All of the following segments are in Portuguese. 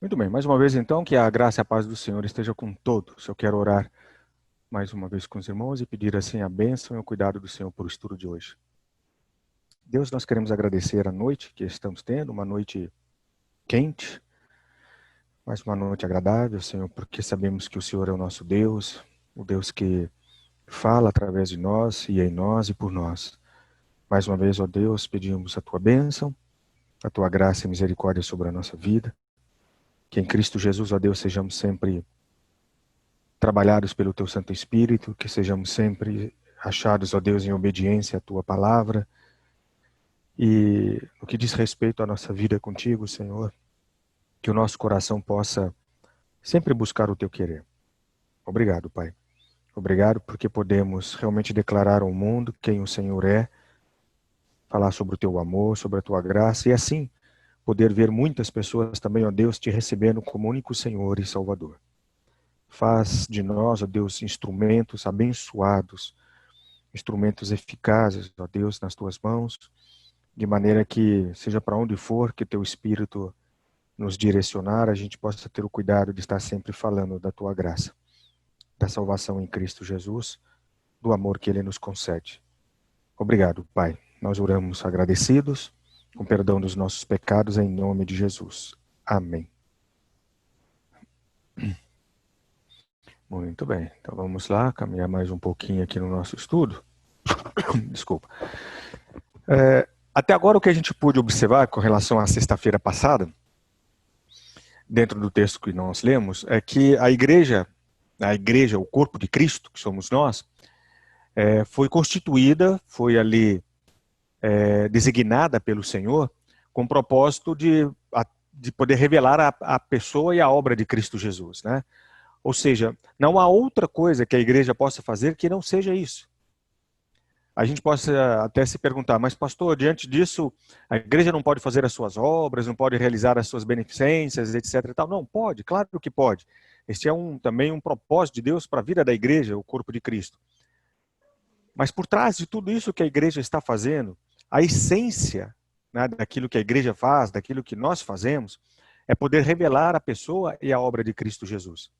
Muito bem, mais uma vez então, que a graça e a paz do Senhor esteja com todos. Eu quero orar mais uma vez com os irmãos e pedir assim a bênção e o cuidado do Senhor por o estudo de hoje. Deus, nós queremos agradecer a noite que estamos tendo, uma noite quente, mas uma noite agradável, Senhor, porque sabemos que o Senhor é o nosso Deus, o Deus que fala através de nós e em nós e por nós. Mais uma vez, ó Deus, pedimos a Tua bênção, a Tua graça e misericórdia sobre a nossa vida, que em Cristo Jesus, ó Deus, sejamos sempre trabalhados pelo Teu Santo Espírito, que sejamos sempre achados, ó Deus, em obediência à Tua palavra. E no que diz respeito à nossa vida contigo, Senhor, que o nosso coração possa sempre buscar o Teu querer. Obrigado, Pai. Obrigado porque podemos realmente declarar ao mundo quem o Senhor é, falar sobre o Teu amor, sobre a Tua graça, e assim poder ver muitas pessoas também, ó Deus, Te recebendo como único Senhor e Salvador. Faz de nós, ó Deus, instrumentos abençoados, instrumentos eficazes, ó Deus, nas Tuas mãos, de maneira que, seja para onde for que Teu Espírito nos direcionar, a gente possa ter o cuidado de estar sempre falando da Tua graça, da salvação em Cristo Jesus, do amor que Ele nos concede. Obrigado, Pai. Nós oramos agradecidos, com perdão dos nossos pecados, em nome de Jesus. Amém. Muito bem, então vamos lá, caminhar mais um pouquinho aqui no nosso estudo. Desculpa. Até agora o que a gente pôde observar com relação à sexta-feira passada, dentro do texto que nós lemos, é que a igreja, o corpo de Cristo, que somos nós, foi constituída, foi ali designada pelo Senhor com o propósito de poder revelar a pessoa e a obra de Cristo Jesus, né? Ou seja, não há outra coisa que a igreja possa fazer que não seja isso. A gente possa até se perguntar, mas pastor, diante disso, a igreja não pode fazer as suas obras, não pode realizar as suas beneficências, etc. E tal. Não, pode, claro que pode. Este é também um propósito de Deus para a vida da igreja, o corpo de Cristo. Mas por trás de tudo isso que a igreja está fazendo, a essência, né, daquilo que a igreja faz, daquilo que nós fazemos, é poder revelar a pessoa e a obra de Cristo Jesus.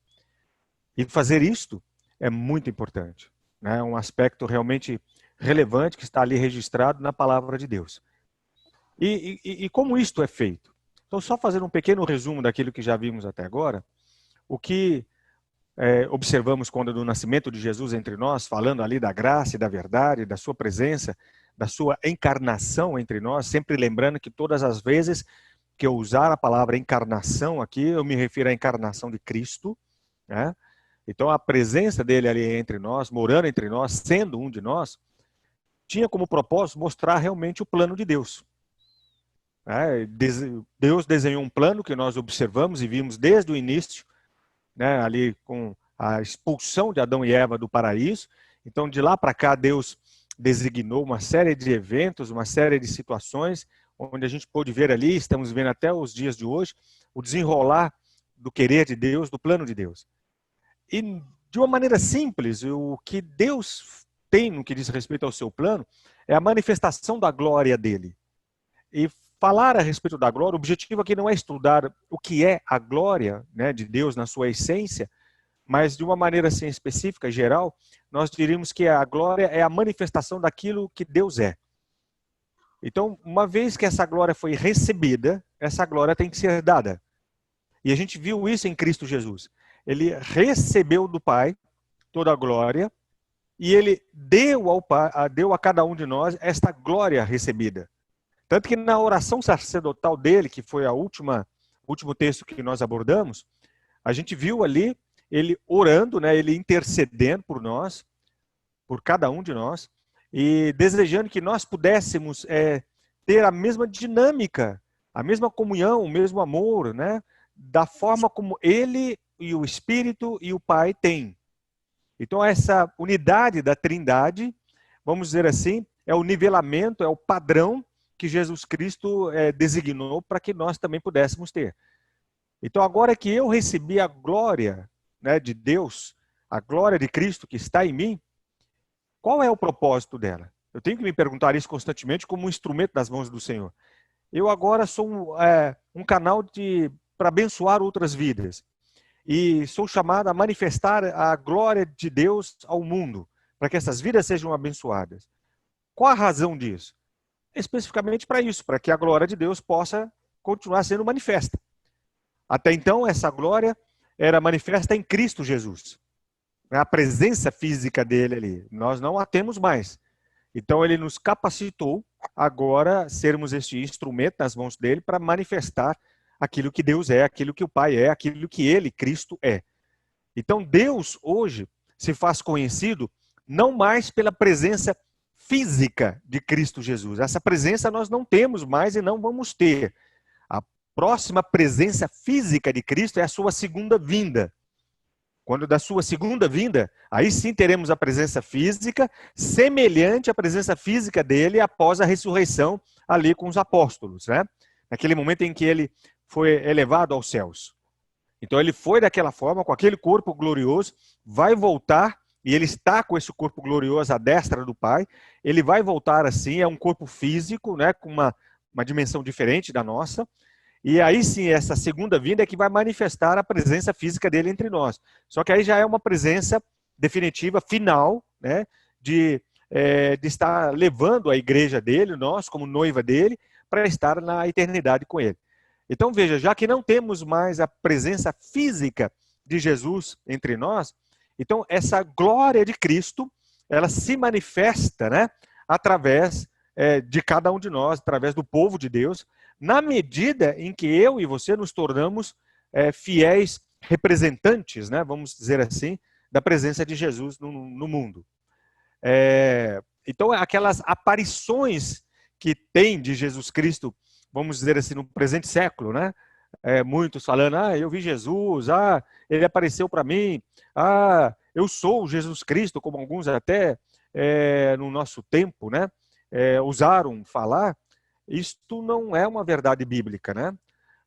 E fazer isto é muito importante. É um aspecto realmente relevante que está ali registrado na palavra de Deus. E como isto é feito? Então, só fazendo um pequeno resumo daquilo que já vimos até agora, o que observamos quando do nascimento de Jesus entre nós, falando ali da graça e da verdade, da sua presença, da sua encarnação entre nós, sempre lembrando que todas as vezes que eu usar a palavra encarnação aqui, eu me refiro à encarnação de Cristo, né? Então a presença dele ali entre nós, morando entre nós, sendo um de nós, tinha como propósito mostrar realmente o plano de Deus. Deus desenhou um plano que nós observamos e vimos desde o início, né, ali com a expulsão de Adão e Eva do paraíso. Então de lá para cá Deus designou uma série de eventos, uma série de situações, onde a gente pôde ver ali, estamos vendo até os dias de hoje, o desenrolar do querer de Deus, do plano de Deus. E de uma maneira simples, o que Deus tem no que diz respeito ao seu plano é a manifestação da glória dele. E falar a respeito da glória, o objetivo aqui não é estudar o que é a glória, né, de Deus na sua essência, mas de uma maneira assim específica, geral, nós diríamos que a glória é a manifestação daquilo que Deus é. Então, uma vez que essa glória foi recebida, essa glória tem que ser dada. E a gente viu isso em Cristo Jesus. Ele recebeu do Pai toda a glória e ele deu ao Pai, deu a cada um de nós esta glória recebida. Tanto que na oração sacerdotal dele, que foi o último texto que nós abordamos, a gente viu ali ele orando, né, ele intercedendo por nós, por cada um de nós, e desejando que nós pudéssemos ter a mesma dinâmica, a mesma comunhão, o mesmo amor, né, da forma como ele e o Espírito e o Pai têm. Então essa unidade da Trindade, vamos dizer assim, é o nivelamento, é o padrão que Jesus Cristo designou para que nós também pudéssemos ter. Então agora que eu recebi a glória, né, de Deus, a glória de Cristo que está em mim, qual é o propósito dela? Eu tenho que me perguntar isso constantemente como um instrumento das mãos do Senhor. Eu agora sou um canal de para abençoar outras vidas. E sou chamado a manifestar a glória de Deus ao mundo, para que essas vidas sejam abençoadas. Qual a razão disso? Especificamente para isso, para que a glória de Deus possa continuar sendo manifesta. Até então, essa glória era manifesta em Cristo Jesus. A presença física dele ali. Nós não a temos mais. Então, ele nos capacitou agora sermos este instrumento nas mãos dele para manifestar aquilo que Deus é, aquilo que o Pai é, aquilo que ele, Cristo, é. Então, Deus hoje se faz conhecido não mais pela presença física de Cristo Jesus. Essa presença nós não temos mais e não vamos ter. A próxima presença física de Cristo é a sua segunda vinda. Quando da sua segunda vinda, aí sim teremos a presença física semelhante à presença física dele após a ressurreição ali com os apóstolos, né? Naquele momento em que ele foi elevado aos céus. Então ele foi daquela forma, com aquele corpo glorioso, vai voltar, e ele está com esse corpo glorioso à destra do Pai, ele vai voltar assim, é um corpo físico, né, com uma dimensão diferente da nossa, e aí sim, essa segunda vinda é que vai manifestar a presença física dele entre nós. Só que aí já é uma presença definitiva, final, né, de estar levando a igreja dele, nós como noiva dele, para estar na eternidade com ele. Então veja, já que não temos mais a presença física de Jesus entre nós, então essa glória de Cristo, ela se manifesta, né, através de cada um de nós, através do povo de Deus, na medida em que eu e você nos tornamos fiéis representantes, né, vamos dizer assim, da presença de Jesus no mundo. Então, aquelas aparições que tem de Jesus Cristo, vamos dizer assim, no presente século, né? Muitos falando, eu vi Jesus, ele apareceu para mim, eu sou Jesus Cristo, como alguns até no nosso tempo, né? Usaram falar. Isto não é uma verdade bíblica, né?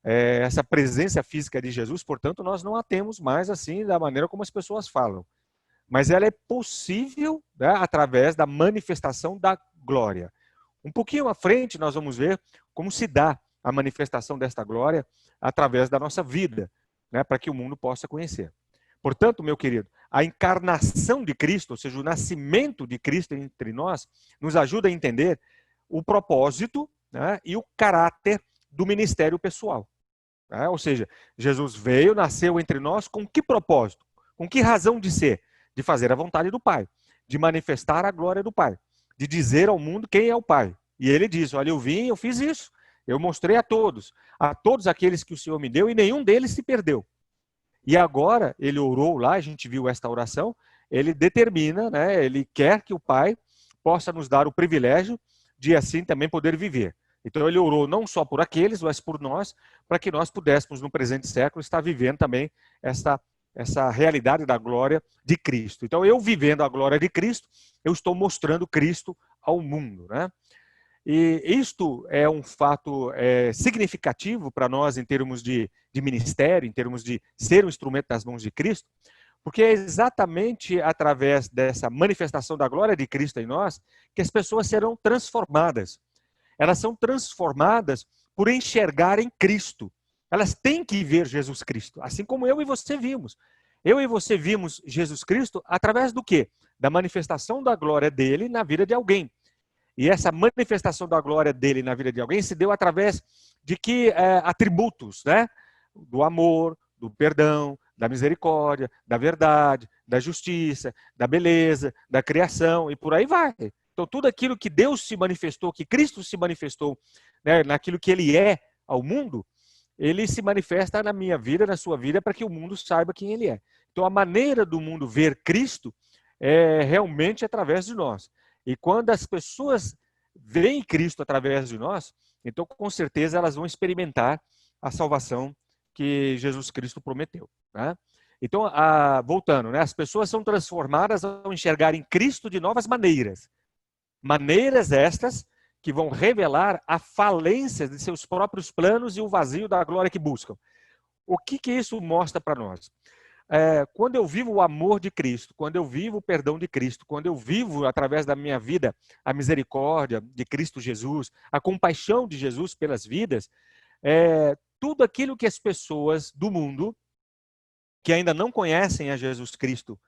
Essa presença física de Jesus, portanto, nós não a temos mais assim da maneira como as pessoas falam. Mas ela é possível, né, através da manifestação da glória. Um pouquinho à frente nós vamos ver como se dá a manifestação desta glória através da nossa vida, né, para que o mundo possa conhecer. Portanto, meu querido, a encarnação de Cristo, ou seja, o nascimento de Cristo entre nós, nos ajuda a entender o propósito, né, e o caráter do ministério pessoal. Né? Ou seja, Jesus veio, nasceu entre nós com que propósito? Com que razão de ser? De fazer a vontade do Pai, de manifestar a glória do Pai, de dizer ao mundo quem é o Pai. E ele diz, olha, eu vim, eu fiz isso, eu mostrei a todos aqueles que o Senhor me deu, e nenhum deles se perdeu. E agora, ele orou lá, a gente viu esta oração, ele determina, né, ele quer que o Pai possa nos dar o privilégio de assim também poder viver. Então ele orou não só por aqueles, mas por nós, para que nós pudéssemos no presente século estar vivendo também essa realidade da glória de Cristo. Então eu vivendo a glória de Cristo, eu estou mostrando Cristo ao mundo, né? E isto é um fato significativo para nós em termos de ministério, em termos de ser um instrumento nas mãos de Cristo, porque é exatamente através dessa manifestação da glória de Cristo em nós que as pessoas serão transformadas. Elas são transformadas por enxergarem Cristo. Elas têm que ver Jesus Cristo, assim como eu e você vimos. Eu e você vimos Jesus Cristo através do quê? Da manifestação da glória dele na vida de alguém. E essa manifestação da glória dele na vida de alguém se deu através de que atributos, né? Do amor, do perdão, da misericórdia, da verdade, da justiça, da beleza, da criação e por aí vai. Então tudo aquilo que Deus se manifestou, que Cristo se manifestou, né, naquilo que ele é ao mundo, ele se manifesta na minha vida, na sua vida, para que o mundo saiba quem ele é. Então a maneira do mundo ver Cristo é realmente através de nós. E quando as pessoas veem Cristo através de nós, então com certeza elas vão experimentar a salvação que Jesus Cristo prometeu. Né? Então, voltando, né? As pessoas são transformadas ao enxergarem Cristo de novas maneiras. Maneiras estas que vão revelar a falência de seus próprios planos e o vazio da glória que buscam. O que isso mostra para nós? Quando eu vivo o amor de Cristo, quando eu vivo o perdão de Cristo, quando eu vivo através da minha vida a misericórdia de Cristo Jesus, a compaixão de Jesus pelas vidas, tudo aquilo que as pessoas do mundo, que ainda não conhecem a Jesus Cristo,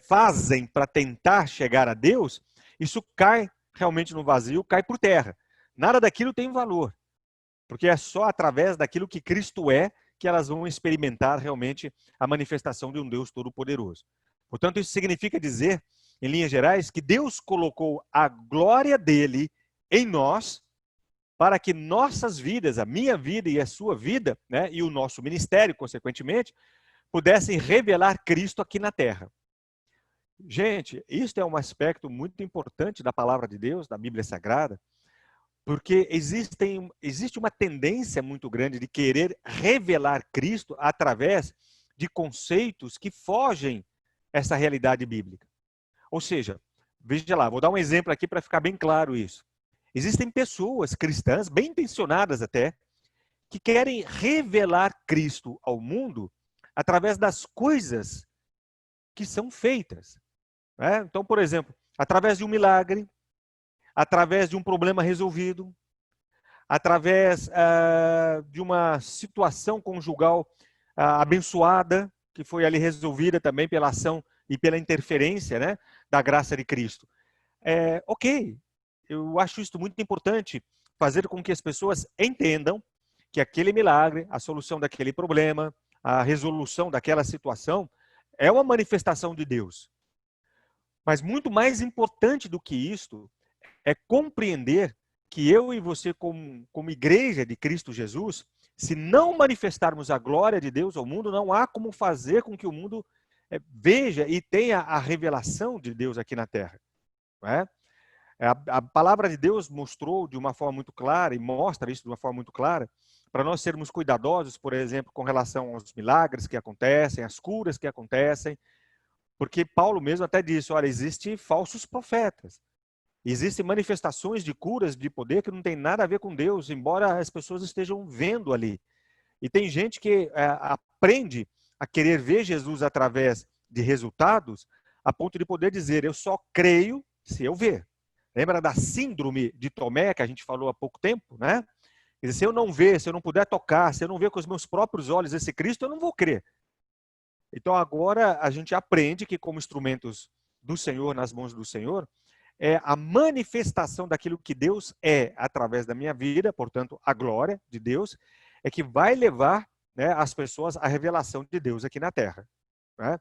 fazem para tentar chegar a Deus, isso cai realmente no vazio, cai por terra. Nada daquilo tem valor, porque é só através daquilo que Cristo é que elas vão experimentar realmente a manifestação de um Deus todo-poderoso. Portanto, isso significa dizer, em linhas gerais, que Deus colocou a glória dele em nós, para que nossas vidas, a minha vida e a sua vida, né, e o nosso ministério, consequentemente, pudessem revelar Cristo aqui na terra. Gente, isso é um aspecto muito importante da palavra de Deus, da Bíblia Sagrada, porque existe uma tendência muito grande de querer revelar Cristo através de conceitos que fogem essa realidade bíblica. Ou seja, veja lá, vou dar um exemplo aqui para ficar bem claro isso. Existem pessoas cristãs, bem intencionadas até, que querem revelar Cristo ao mundo através das coisas que são feitas. Né? Então, por exemplo, através de um milagre, através de um problema resolvido, através de uma situação conjugal abençoada, que foi ali resolvida também pela ação e pela interferência, né, da graça de Cristo. Ok, eu acho isso muito importante, fazer com que as pessoas entendam que aquele milagre, a solução daquele problema, a resolução daquela situação, é uma manifestação de Deus. Mas muito mais importante do que isto é compreender que eu e você, como igreja de Cristo Jesus, se não manifestarmos a glória de Deus ao mundo, não há como fazer com que o mundo veja e tenha a revelação de Deus aqui na terra. Não é? A palavra de Deus mostrou de uma forma muito clara, e mostra isso de uma forma muito clara, para nós sermos cuidadosos, por exemplo, com relação aos milagres que acontecem, às curas que acontecem, porque Paulo mesmo até disse, olha, existem falsos profetas, existem manifestações de curas, de poder que não tem nada a ver com Deus, embora as pessoas estejam vendo ali. E tem gente que aprende a querer ver Jesus através de resultados, a ponto de poder dizer, eu só creio se eu ver. Lembra da síndrome de Tomé, que a gente falou há pouco tempo, né? Quer dizer, se eu não ver, se eu não puder tocar, se eu não ver com os meus próprios olhos esse Cristo, eu não vou crer. Então agora a gente aprende que como instrumentos do Senhor, nas mãos do Senhor, é a manifestação daquilo que Deus é através da minha vida, portanto a glória de Deus, é que vai levar, né, as pessoas à revelação de Deus aqui na terra. Né?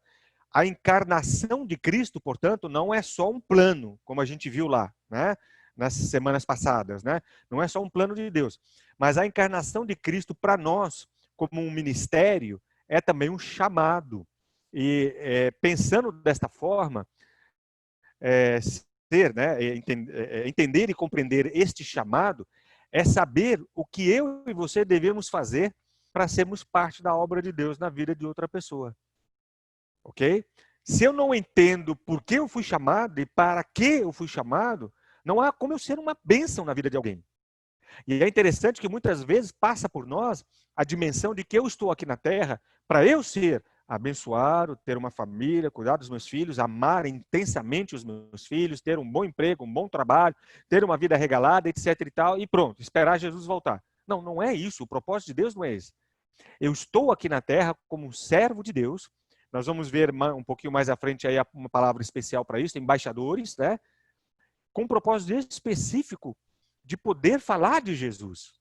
A encarnação de Cristo, portanto, não é só um plano, como a gente viu lá, né, nas semanas passadas, né? Não é só um plano de Deus, mas a encarnação de Cristo para nós, como um ministério, é também um chamado. E pensando desta forma, entender e compreender este chamado é saber o que eu e você devemos fazer para sermos parte da obra de Deus na vida de outra pessoa. Ok? Se eu não entendo por que eu fui chamado e para que eu fui chamado, não há como eu ser uma bênção na vida de alguém. E é interessante que muitas vezes passa por nós a dimensão de que eu estou aqui na Terra para eu ser abençoado, ter uma família, cuidar dos meus filhos, amar intensamente os meus filhos, ter um bom emprego, um bom trabalho, ter uma vida regalada, etc e tal, e pronto, esperar Jesus voltar. Não, não é isso. O propósito de Deus não é esse. Eu estou aqui na Terra como um servo de Deus. Nós vamos ver um pouquinho mais à frente aí uma palavra especial para isso, embaixadores, né? Com um propósito específico de poder falar de Jesus.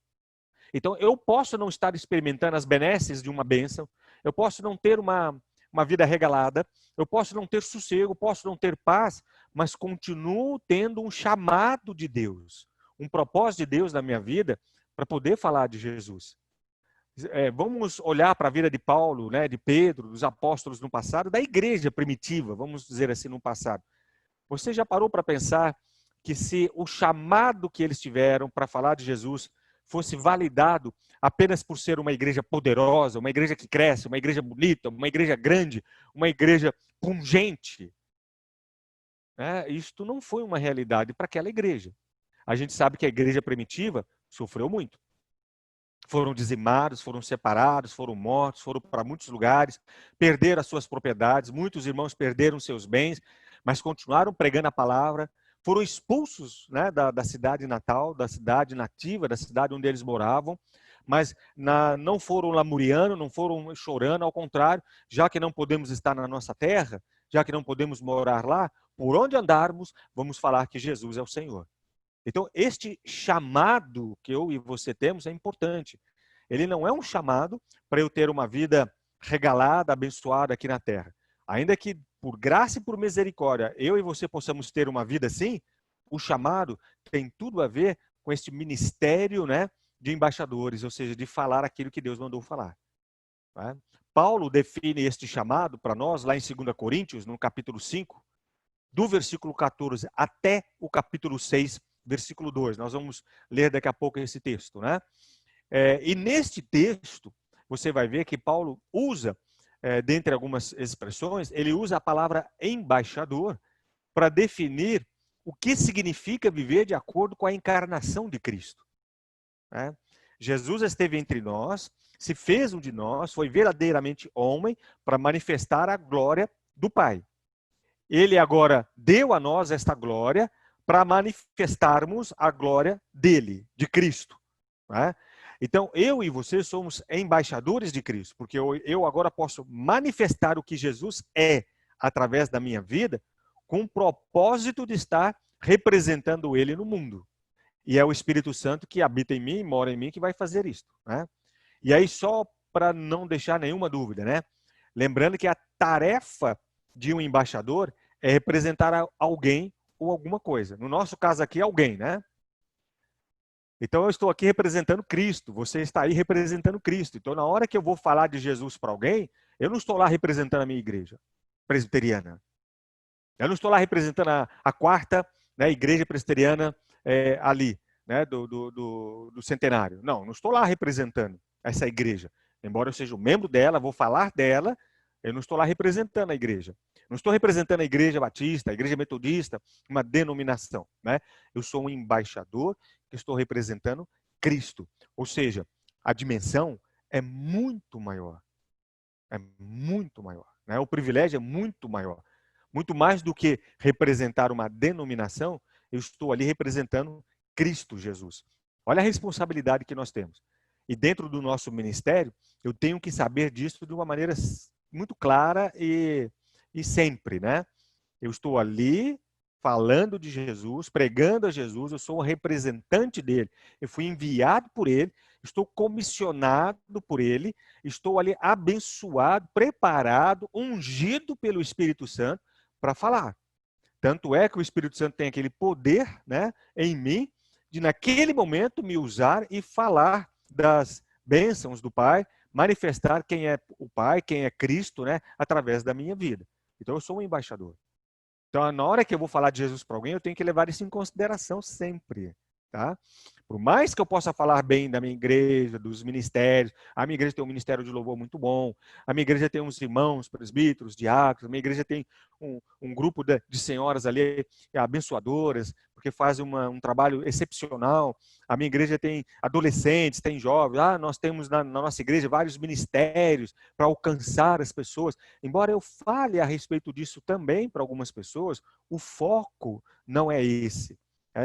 Então, eu posso não estar experimentando as benesses de uma bênção, eu posso não ter uma vida regalada, eu posso não ter sossego, posso não ter paz, mas continuo tendo um chamado de Deus, um propósito de Deus na minha vida para poder falar de Jesus. Vamos olhar para a vida de Paulo, né, de Pedro, dos apóstolos no passado, da igreja primitiva, vamos dizer assim, no passado. Você já parou para pensar que se o chamado que eles tiveram para falar de Jesus fosse validado apenas por ser uma igreja poderosa, uma igreja que cresce, uma igreja bonita, uma igreja grande, uma igreja pungente, isto não foi uma realidade para aquela igreja. A gente sabe que a igreja primitiva sofreu muito. Foram dizimados, foram separados, foram mortos, foram para muitos lugares, perderam as suas propriedades, muitos irmãos perderam seus bens, mas continuaram pregando a palavra, foram expulsos, né, da cidade natal, da cidade nativa, da cidade onde eles moravam, mas não foram lamuriando, não foram chorando, ao contrário, já que não podemos estar na nossa terra, já que não podemos morar lá, por onde andarmos, vamos falar que Jesus é o Senhor. Então, este chamado que eu e você temos é importante. Ele não é um chamado para eu ter uma vida regalada, abençoada aqui na terra. Ainda que por graça e por misericórdia, eu e você possamos ter uma vida assim, o chamado tem tudo a ver com este ministério, né, de embaixadores, ou seja, de falar aquilo que Deus mandou falar. Né? Paulo define este chamado para nós lá em 2 Coríntios, no capítulo 5, do versículo 14 até o capítulo 6, versículo 2. Nós vamos ler daqui a pouco esse texto, né? E neste texto, você vai ver que Paulo usa, dentre algumas expressões, ele usa a palavra embaixador para definir o que significa viver de acordo com a encarnação de Cristo. Né? Jesus esteve entre nós, se fez um de nós, foi verdadeiramente homem para manifestar a glória do Pai. Ele agora deu a nós esta glória para manifestarmos a glória dele, de Cristo. Né? Então, eu e você somos embaixadores de Cristo, porque eu agora posso manifestar o que Jesus é através da minha vida, com o propósito de estar representando ele no mundo. E é o Espírito Santo que habita em mim, mora em mim, que vai fazer isso. Né? E aí, só para não deixar nenhuma dúvida, né? Lembrando que a tarefa de um embaixador é representar alguém ou alguma coisa. No nosso caso aqui, alguém, né? Então eu estou aqui representando Cristo, você está aí representando Cristo. Então na hora que eu vou falar de Jesus para alguém, eu não estou lá representando a minha igreja presbiteriana. Eu não estou lá representando a quarta, né, igreja presbiteriana ali, né, do centenário. Não estou lá representando essa igreja. Embora eu seja um membro dela, vou falar dela, eu não estou lá representando a igreja. Não estou representando a igreja batista, a igreja metodista, uma denominação. Né? Eu sou um embaixador que estou representando Cristo. Ou seja, a dimensão é muito maior. É muito maior. Né? O privilégio é muito maior. Muito mais do que representar uma denominação, eu estou ali representando Cristo Jesus. Olha a responsabilidade que nós temos. E dentro do nosso ministério, eu tenho que saber disso de uma maneira muito clara e sempre, né? Eu estou ali falando de Jesus, pregando a Jesus, eu sou um representante dele. Eu fui enviado por ele, estou comissionado por ele, estou ali abençoado, preparado, ungido pelo Espírito Santo para falar. Tanto é que o Espírito Santo tem aquele poder, né, em mim, de naquele momento me usar e falar das bênçãos do Pai, manifestar quem é o Pai, quem é Cristo, né, através da minha vida. Então eu sou um embaixador. Então, na hora que eu vou falar de Jesus para alguém, eu tenho que levar isso em consideração sempre. Tá? Por mais que eu possa falar bem da minha igreja, dos ministérios, a minha igreja tem um ministério de louvor muito bom, a minha igreja tem uns irmãos, presbíteros, diáconos, a minha igreja tem um grupo de senhoras ali abençoadoras, porque fazem um trabalho excepcional, a minha igreja tem adolescentes, tem jovens, nós temos na nossa igreja vários ministérios para alcançar as pessoas. Embora eu fale a respeito disso também para algumas pessoas, o foco não é esse.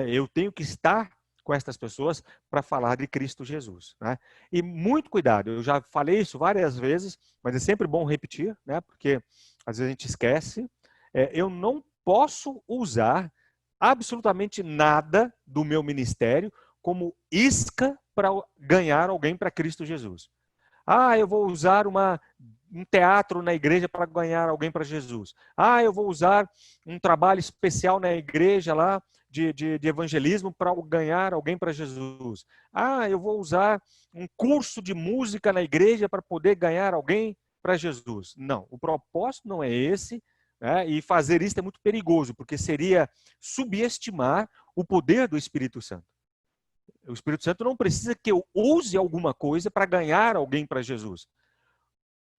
Eu tenho que estar com estas pessoas para falar de Cristo Jesus. Né? E muito cuidado, eu já falei isso várias vezes, mas é sempre bom repetir, né? Porque às vezes a gente esquece. Eu não posso usar absolutamente nada do meu ministério como isca para ganhar alguém para Cristo Jesus. Eu vou usar um teatro na igreja para ganhar alguém para Jesus. Eu vou usar um trabalho especial na igreja lá de evangelismo para ganhar alguém para Jesus. Eu vou usar um curso de música na igreja para poder ganhar alguém para Jesus. Não, o propósito não é esse, né? E fazer isso é muito perigoso, porque seria subestimar o poder do Espírito Santo. O Espírito Santo não precisa que eu use alguma coisa para ganhar alguém para Jesus.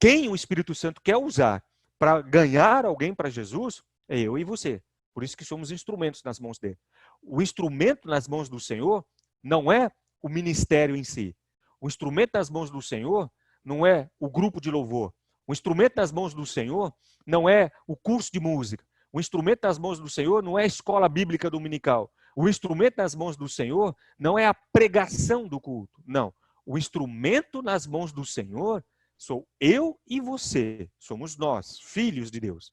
Quem o Espírito Santo quer usar para ganhar alguém para Jesus é eu e você. Por isso que somos instrumentos nas mãos dele. O instrumento nas mãos do Senhor não é o ministério em si. O instrumento nas mãos do Senhor não é o grupo de louvor. O instrumento nas mãos do Senhor não é o curso de música. O instrumento nas mãos do Senhor não é a escola bíblica dominical. O instrumento nas mãos do Senhor não é a pregação do culto. Não. o instrumento nas mãos do Senhor sou eu e você, somos nós, filhos de Deus.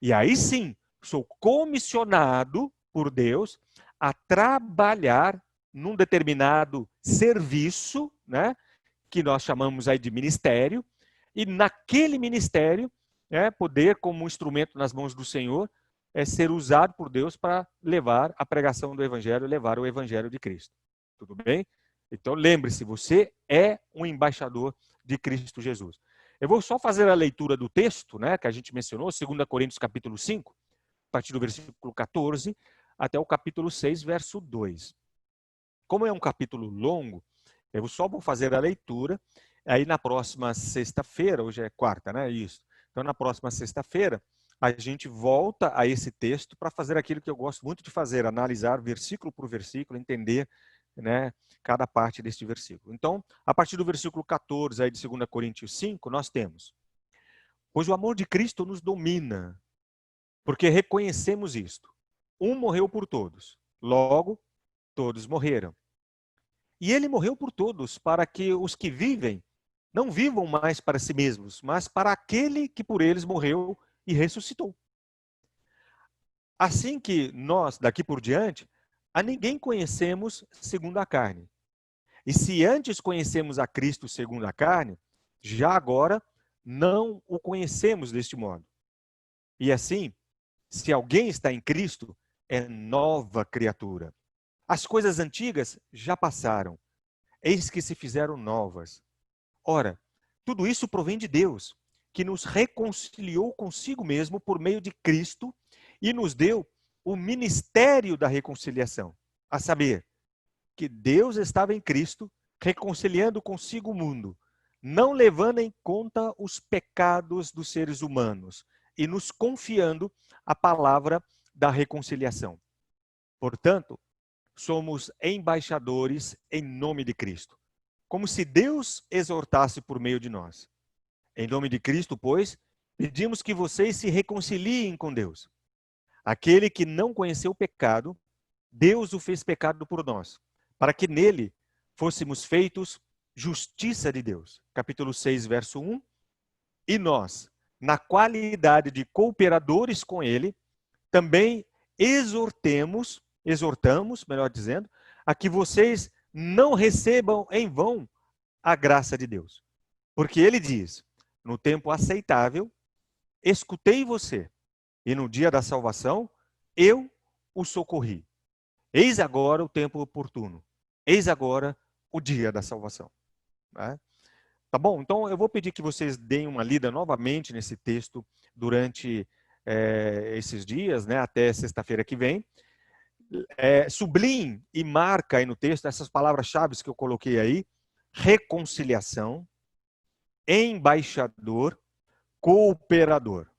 E aí sim, sou comissionado por Deus a trabalhar num determinado serviço, né, que nós chamamos aí de ministério, e naquele ministério, poder, como instrumento nas mãos do Senhor, ser usado por Deus para levar a pregação do Evangelho, levar o Evangelho de Cristo. Tudo bem? Então lembre-se, você é um embaixador de Cristo Jesus. Eu vou só fazer a leitura do texto, né, que a gente mencionou, 2 Coríntios capítulo 5, a partir do versículo 14 até o capítulo 6, verso 2. Como é um capítulo longo, eu só vou fazer a leitura, aí na próxima sexta-feira, hoje é quarta, né? Isso. Então na próxima sexta-feira, a gente volta a esse texto para fazer aquilo que eu gosto muito de fazer, analisar versículo por versículo, entender, né, cada parte deste versículo. Então, a partir do versículo 14 aí de 2 Coríntios 5, nós temos: pois o amor de Cristo nos domina, porque reconhecemos isto. Um morreu por todos, logo todos morreram. E ele morreu por todos, para que os que vivem não vivam mais para si mesmos, mas para aquele que por eles morreu e ressuscitou. Assim que nós, daqui por diante, a ninguém conhecemos segundo a carne. E se antes conhecemos a Cristo segundo a carne, já agora não o conhecemos deste modo. E assim, se alguém está em Cristo, é nova criatura. As coisas antigas já passaram, eis que se fizeram novas. Ora, tudo isso provém de Deus, que nos reconciliou consigo mesmo por meio de Cristo e nos deu o ministério da reconciliação, a saber, que Deus estava em Cristo, reconciliando consigo o mundo, não levando em conta os pecados dos seres humanos e nos confiando a palavra da reconciliação. Portanto, somos embaixadores em nome de Cristo, como se Deus exortasse por meio de nós. Em nome de Cristo, pois, pedimos que vocês se reconciliem com Deus. Aquele que não conheceu o pecado, Deus o fez pecado por nós, para que nele fôssemos feitos justiça de Deus. Capítulo 6, verso 1. E nós, na qualidade de cooperadores com ele, também exortamos, melhor dizendo, a que vocês não recebam em vão a graça de Deus. Porque ele diz: no tempo aceitável, escutei você, e no dia da salvação, eu o socorri. Eis agora o tempo oportuno. Eis agora o dia da salvação. Tá bom? Então eu vou pedir que vocês deem uma lida novamente nesse texto durante esses dias, né, até sexta-feira que vem. Sublinhe e marca aí no texto essas palavras-chave que eu coloquei aí: reconciliação, embaixador, cooperador.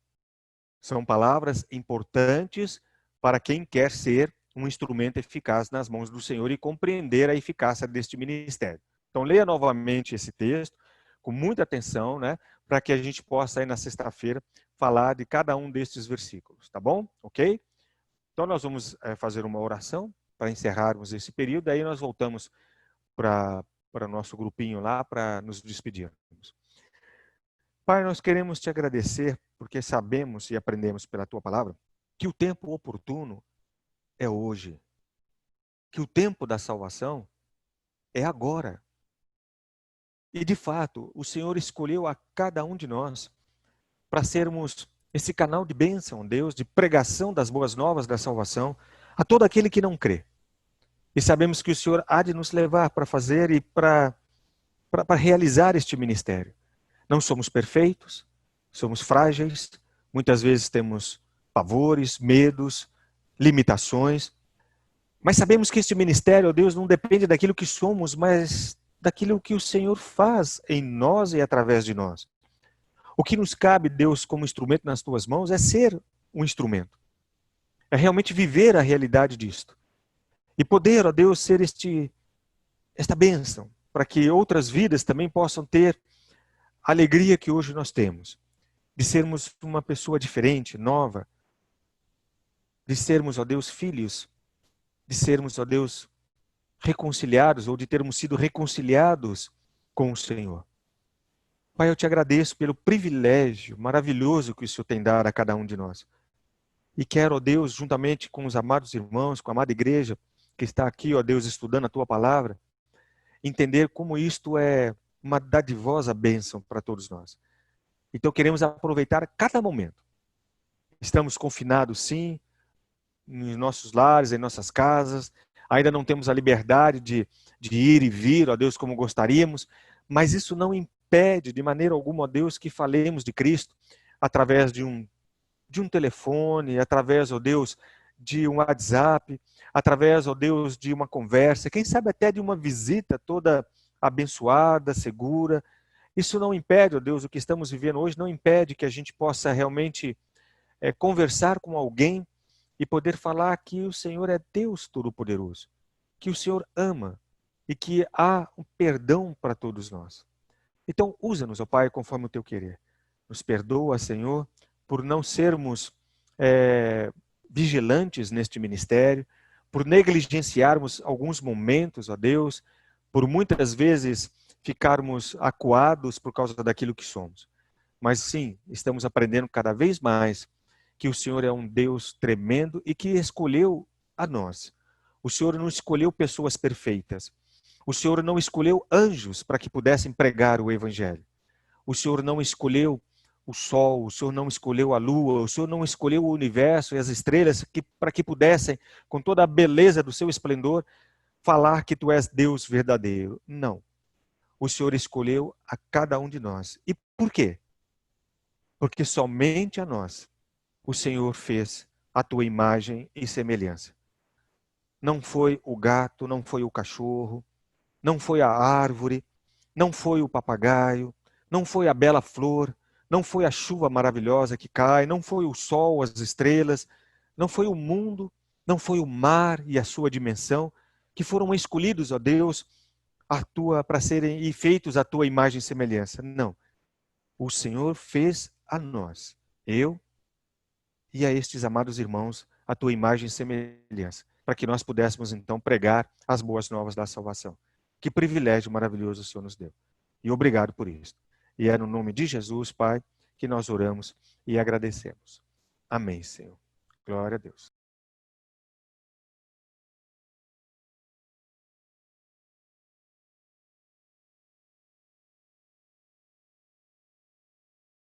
São palavras importantes para quem quer ser um instrumento eficaz nas mãos do Senhor e compreender a eficácia deste ministério. Então, leia novamente esse texto com muita atenção, né, para que a gente possa, aí na sexta-feira, falar de cada um destes versículos, tá bom? Ok? Então, nós vamos fazer uma oração para encerrarmos esse período, aí nós voltamos para o nosso grupinho lá para nos despedirmos. Pai, nós queremos te agradecer porque sabemos e aprendemos pela tua palavra que o tempo oportuno é hoje, que o tempo da salvação é agora. E de fato, o Senhor escolheu a cada um de nós para sermos esse canal de bênção, Deus, de pregação das boas novas da salvação a todo aquele que não crê. E sabemos que o Senhor há de nos levar para fazer e para realizar este ministério. Não somos perfeitos, somos frágeis, muitas vezes temos pavores, medos, limitações, mas sabemos que este ministério, ó Deus, não depende daquilo que somos, mas daquilo que o Senhor faz em nós e através de nós. O que nos cabe, Deus, como instrumento nas tuas mãos, é ser um instrumento. É realmente viver a realidade disto. E poder, ó Deus, ser esta bênção, para que outras vidas também possam ter a alegria que hoje nós temos, de sermos uma pessoa diferente, nova, de sermos, ó Deus, filhos, de sermos, ó Deus, reconciliados ou de termos sido reconciliados com o Senhor. Pai, eu te agradeço pelo privilégio maravilhoso que o Senhor tem dado a cada um de nós. E quero, ó Deus, juntamente com os amados irmãos, com a amada igreja que está aqui, ó Deus, estudando a Tua palavra, entender como isto é uma dadivosa bênção para todos nós. Então queremos aproveitar cada momento. Estamos confinados, sim, nos nossos lares, em nossas casas. Ainda não temos a liberdade de ir e vir, ó Deus, como gostaríamos. Mas isso não impede de maneira alguma, ó Deus, que falemos de Cristo através de um telefone, através, ó Deus, de um WhatsApp, através, ó Deus, de uma conversa, quem sabe até de uma visita toda abençoada, segura. Isso não impede, ó Deus, o que estamos vivendo hoje não impede que a gente possa realmente conversar com alguém e poder falar que o Senhor é Deus Todo-Poderoso, que o Senhor ama e que há um perdão para todos nós. Então, usa-nos, ó Pai, conforme o Teu querer. Nos perdoa, Senhor, por não sermos vigilantes neste ministério, por negligenciarmos alguns momentos, ó Deus, por muitas vezes ficarmos acuados por causa daquilo que somos. Mas sim, estamos aprendendo cada vez mais que o Senhor é um Deus tremendo e que escolheu a nós. O Senhor não escolheu pessoas perfeitas. O Senhor não escolheu anjos para que pudessem pregar o Evangelho. O Senhor não escolheu o sol, o Senhor não escolheu a lua, o Senhor não escolheu o universo e as estrelas para que pudessem, com toda a beleza do seu esplendor, falar que tu és Deus verdadeiro. Não. O Senhor escolheu a cada um de nós. E por quê? Porque somente a nós o Senhor fez a tua imagem e semelhança. Não foi o gato, não foi o cachorro, não foi a árvore, não foi o papagaio, não foi a bela flor, não foi a chuva maravilhosa que cai, não foi o sol, as estrelas, não foi o mundo, não foi o mar e a sua dimensão, que foram escolhidos, ó Deus, para serem e feitos à tua imagem e semelhança. Não. O Senhor fez a nós, eu e a estes amados irmãos, a tua imagem e semelhança, para que nós pudéssemos então pregar as boas novas da salvação. Que privilégio maravilhoso o Senhor nos deu. E obrigado por isso. E é no nome de Jesus, Pai, que nós oramos e agradecemos. Amém, Senhor. Glória a Deus.